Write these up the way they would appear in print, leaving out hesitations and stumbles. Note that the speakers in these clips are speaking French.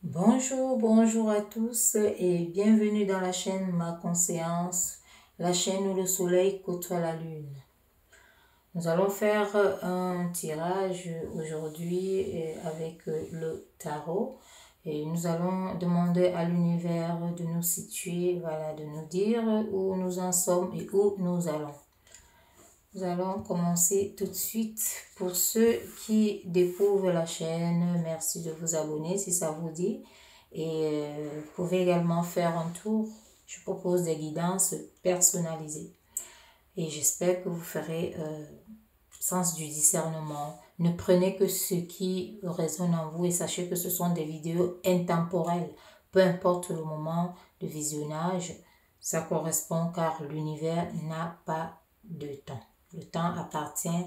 Bonjour à tous et bienvenue dans la chaîne Ma Conscience, la chaîne où le soleil côtoie la lune. Nous allons faire un tirage aujourd'hui avec le tarot et nous allons demander à l'univers de nous situer, voilà, de nous dire où nous en sommes et où nous allons. Nous allons commencer tout de suite. Pour ceux qui découvrent la chaîne, merci de vous abonner si ça vous dit. Et vous pouvez également faire un tour. Je propose des guidances personnalisées. Et j'espère que vous ferez sens du discernement. Ne prenez que ce qui résonne en vous et sachez que ce sont des vidéos intemporelles. Peu importe le moment de visionnage, ça correspond car l'univers n'a pas de temps. Le temps appartient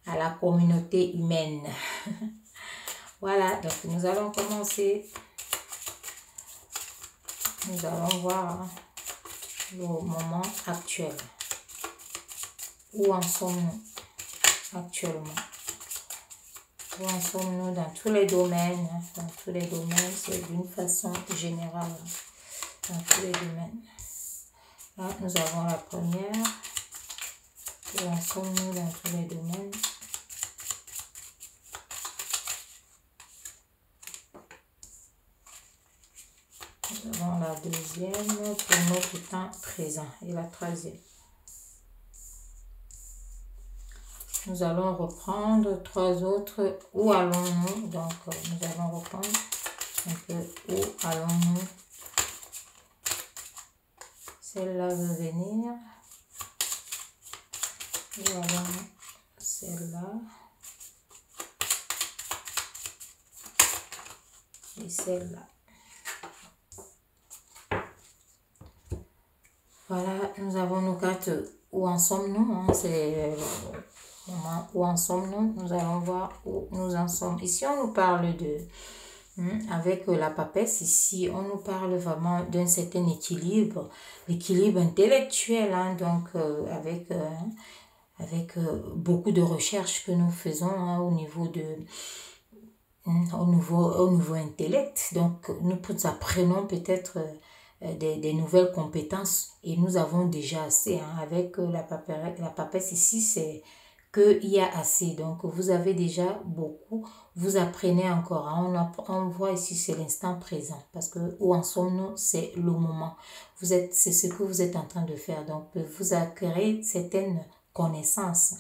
à la communauté humaine. Voilà, donc nous allons commencer. Nous allons voir le moment actuel. Où en sommes-nous actuellement? Où en sommes-nous dans tous les domaines? Dans tous les domaines, c'est d'une façon générale. Dans tous les domaines. Là, nous avons la première. Où en sommes-nous dans tous les domaines? Nous avons la deuxième pour notre temps présent et la troisième. Nous allons reprendre trois autres. Où allons-nous? Donc, nous allons reprendre un peu. Où allons-nous? Celle-là veut venir. Où allons-nous? Celle-là. Et celle-là. Voilà, nous avons nos cartes. Où en sommes-nous? C'est le moment où en sommes-nous. Nous allons voir où nous en sommes. Ici, on nous parle de... avec la papesse, ici, on nous parle vraiment d'un certain équilibre. L'équilibre intellectuel, donc avec beaucoup de recherches que nous faisons au niveau de... au niveau intellect. Donc, nous apprenons peut-être... Des nouvelles compétences et nous avons déjà assez avec la papesse ici, c'est qu'il y a assez, donc vous avez déjà beaucoup, vous apprenez encore, on voit ici c'est l'instant présent parce que où en sommes-nous, c'est le moment, c'est ce que vous êtes en train de faire, donc vous acquérez certaines connaissances.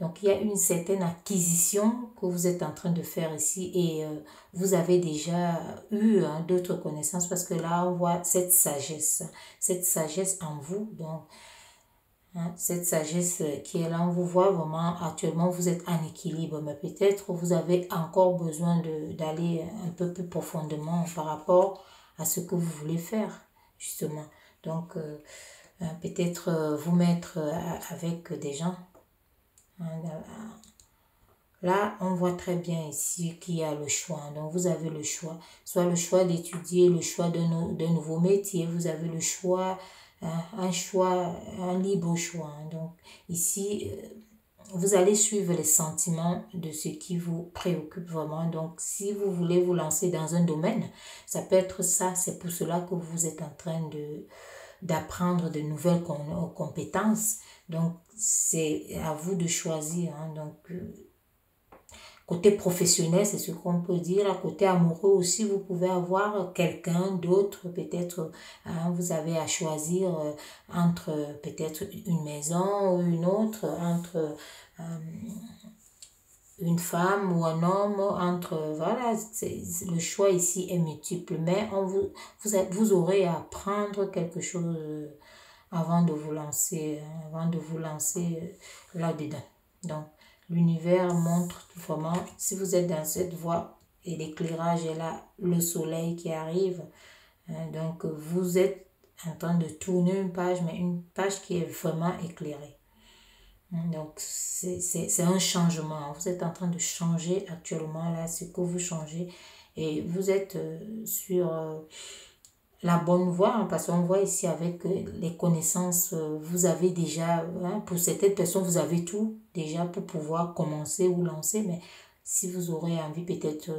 Donc, il y a une certaine acquisition que vous êtes en train de faire ici et vous avez déjà eu d'autres connaissances parce que là, on voit cette sagesse en vous. Donc, cette sagesse qui est là, on vous voit vraiment actuellement, vous êtes en équilibre, mais peut-être vous avez encore besoin d'aller un peu plus profondément par rapport à ce que vous voulez faire, justement. Donc, peut-être vous mettre avec des gens. Là, on voit très bien ici qu'il y a le choix. Donc, vous avez le choix. Soit le choix d'étudier, le choix d'un nouveau métier. Vous avez le choix, un libre choix. Donc, ici, vous allez suivre les sentiments de ce qui vous préoccupe vraiment. Donc, si vous voulez vous lancer dans un domaine, ça peut être ça. C'est pour cela que vous êtes en train d'apprendre de nouvelles compétences. Donc, c'est à vous de choisir. Donc, côté professionnel, c'est ce qu'on peut dire. Côté amoureux aussi, vous pouvez avoir quelqu'un d'autre. Peut-être vous avez à choisir entre peut-être une maison ou une autre, entre une femme ou un homme, entre... Voilà, le choix ici est multiple. Mais vous aurez à apprendre quelque chose avant de vous lancer, là-dedans. Donc, l'univers montre vraiment, si vous êtes dans cette voie et l'éclairage est là, le soleil qui arrive, donc vous êtes en train de tourner une page, mais une page qui est vraiment éclairée. Donc, c'est un changement. Vous êtes en train de changer actuellement, là, ce que vous changez. Et vous êtes sur la bonne voie, parce qu'on voit ici avec les connaissances, vous avez déjà, pour certaines personnes, vous avez tout déjà pour pouvoir commencer ou lancer, mais si vous aurez envie peut-être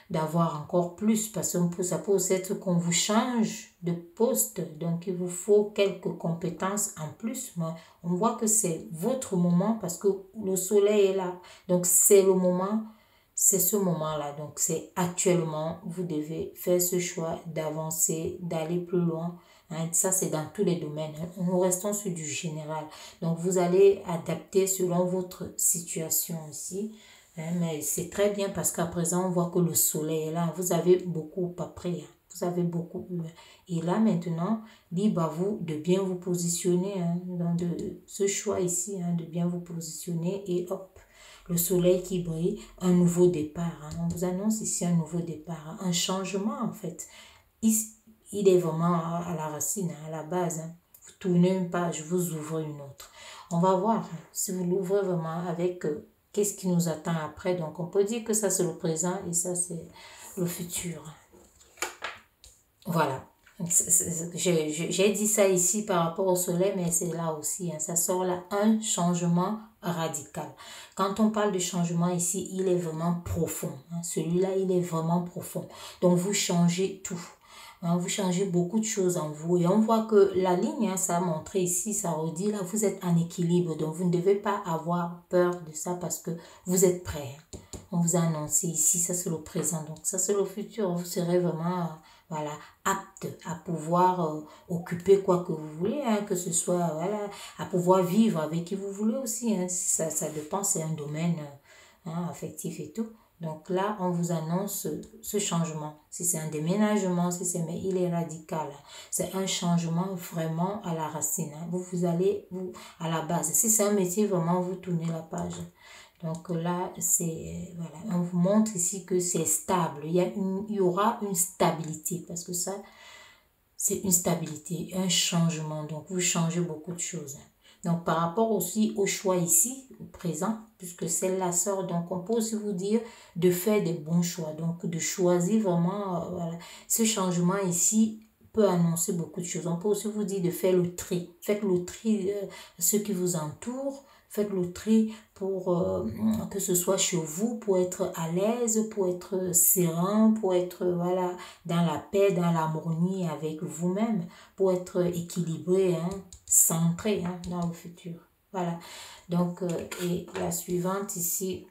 d'avoir encore plus, parce que ça peut aussi être qu'on vous change de poste, donc il vous faut quelques compétences en plus. Mais on voit que c'est votre moment parce que le soleil est là. Donc c'est le moment, c'est ce moment-là. Donc c'est actuellement, vous devez faire ce choix d'avancer, d'aller plus loin. Hein, ça, c'est dans tous les domaines. Hein. Nous restons sur du général. Donc, vous allez adapter selon votre situation ici. Hein, mais c'est très bien parce qu'à présent, on voit que le soleil est là. Vous avez beaucoup appris. Hein. Vous avez beaucoup eu. Et là, maintenant, libre à vous de bien vous positionner. Hein, dans ce choix ici, hein, de bien vous positionner. Et hop, le soleil qui brille, un nouveau départ. Hein. On vous annonce ici un nouveau départ. Hein, un changement, en fait. Ici, il est vraiment à la racine, à la base. Hein. Vous tournez une page, vous ouvrez une autre. On va voir hein, si vous l'ouvrez vraiment avec qu'est-ce qui nous attend après. Donc, on peut dire que ça, c'est le présent et ça, c'est le futur. Voilà. J'ai dit ça ici par rapport au soleil, mais c'est là aussi. Hein, ça sort là, un changement radical. Quand on parle de changement ici, il est vraiment profond. Hein. Celui-là, il est vraiment profond. Donc, vous changez tout. Hein, vous changez beaucoup de choses en vous. Et on voit que la ligne, hein, ça a montré ici, ça redit là, vous êtes en équilibre. Donc, vous ne devez pas avoir peur de ça parce que vous êtes prêt. Hein. On vous a annoncé ici, ça c'est le présent. Donc, ça c'est le futur. Vous serez vraiment, voilà, apte à pouvoir occuper quoi que vous voulez. Hein, que ce soit, voilà, à pouvoir vivre avec qui vous voulez aussi. Hein. Ça dépend, c'est un domaine hein, affectif et tout. Donc là, on vous annonce ce changement. Si c'est un déménagement, si c'est, mais il est radical. C'est un changement vraiment à la racine. Hein. Vous allez à la base. Si c'est un métier, vraiment, vous tournez la page. Donc là, c'est, voilà, on vous montre ici que c'est stable. Il y aura une stabilité parce que ça, c'est une stabilité, un changement. Donc, vous changez beaucoup de choses. Hein. Donc, par rapport aussi au choix ici, au présent, puisque celle-là sort, donc on peut aussi vous dire de faire des bons choix. Donc, de choisir vraiment, voilà. Ce changement ici peut annoncer beaucoup de choses. On peut aussi vous dire de faire le tri. Faites le tri de ceux qui vous entourent. Faites le tri pour que ce soit chez vous, pour être à l'aise, pour être serein, pour être voilà, dans la paix, dans l'harmonie avec vous-même, pour être équilibré, hein, centré hein, dans le futur. Voilà. Donc, et la suivante ici,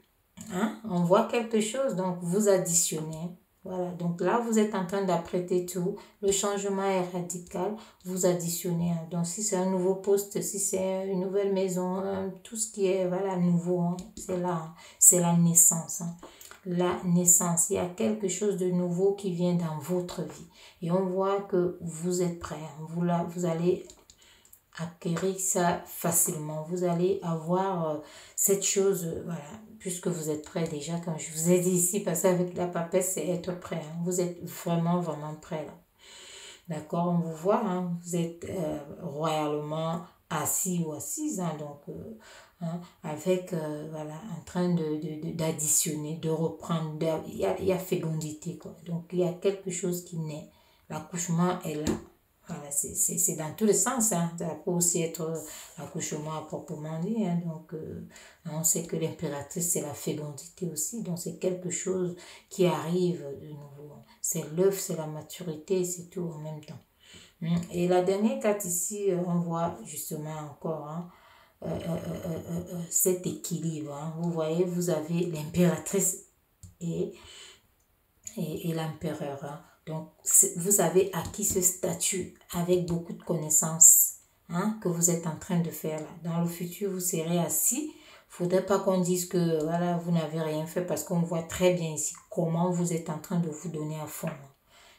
hein, on voit quelque chose, donc vous additionnez. Voilà, donc là, vous êtes en train d'apprêter tout. Le changement est radical. Vous additionnez. Hein. Donc, si c'est un nouveau poste, si c'est une nouvelle maison, hein, tout ce qui est voilà, nouveau, hein, c'est là. Hein. C'est la naissance. Hein. La naissance. Il y a quelque chose de nouveau qui vient dans votre vie. Et on voit que vous êtes prêt. Hein. Vous allez acquérir ça facilement. Vous allez avoir cette chose, voilà, puisque vous êtes prêt déjà, comme je vous ai dit ici, passer avec la papesse, c'est être prêt. Hein. Vous êtes vraiment, vraiment prêt là. D'accord, on vous voit, hein. Vous êtes royalement assis ou assise, hein, donc hein, avec, voilà, en train d'additionner, de reprendre, il y a fécondité, quoi. Donc, il y a quelque chose qui naît. L'accouchement est là. Voilà, c'est dans tous les sens. Hein. Ça peut aussi être l'accouchement à proprement dit. Hein. Donc, on sait que l'impératrice, c'est la fécondité aussi. Donc, c'est quelque chose qui arrive de nouveau. C'est l'œuf, c'est la maturité, c'est tout en même temps. Et la dernière carte ici, on voit justement encore hein, cet équilibre. Hein. Vous voyez, vous avez l'impératrice et l'empereur. Hein. Donc, vous avez acquis ce statut avec beaucoup de connaissances hein, que vous êtes en train de faire là. Dans le futur, vous serez assis. Il ne faudrait pas qu'on dise que voilà, vous n'avez rien fait parce qu'on voit très bien ici comment vous êtes en train de vous donner à fond.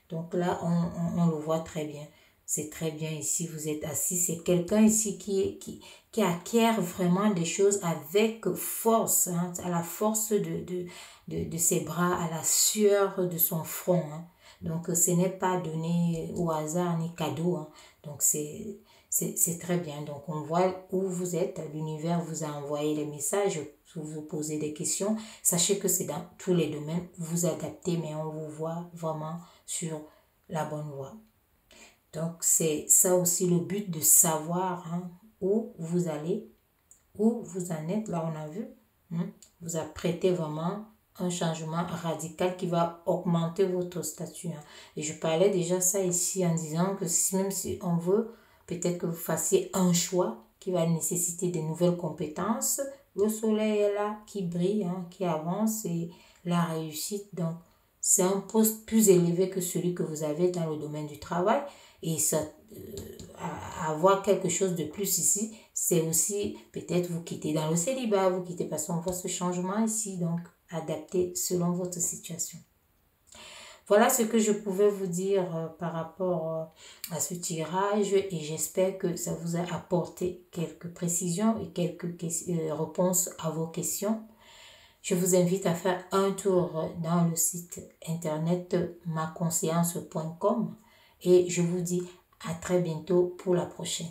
Donc là, on le voit très bien. C'est très bien ici, vous êtes assis. C'est quelqu'un ici qui acquiert vraiment des choses avec force, hein, à la force de ses bras, à la sueur de son front. Hein. Donc, ce n'est pas donné au hasard ni cadeau. Hein. Donc, c'est très bien. Donc, on voit où vous êtes. L'univers vous a envoyé les messages. Vous vous posez des questions. Sachez que c'est dans tous les domaines. Vous adaptez, mais on vous voit vraiment sur la bonne voie. Donc, c'est ça aussi le but de savoir hein, où vous allez, où vous en êtes. Là, on a vu. Vous apprêtez vraiment un changement radical qui va augmenter votre statut. Et je parlais déjà ça ici en disant que même si on veut, peut-être que vous fassiez un choix qui va nécessiter de nouvelles compétences, le soleil est là, qui brille, qui avance et la réussite. Donc, c'est un poste plus élevé que celui que vous avez dans le domaine du travail. Et ça, avoir quelque chose de plus ici, c'est aussi peut-être vous quitter dans le célibat, vous quittez parce qu'on voit ce changement ici, donc adapter selon votre situation. Voilà ce que je pouvais vous dire par rapport à ce tirage et j'espère que ça vous a apporté quelques précisions et quelques réponses à vos questions. Je vous invite à faire un tour dans le site internet maconscience.com et je vous dis à très bientôt pour la prochaine.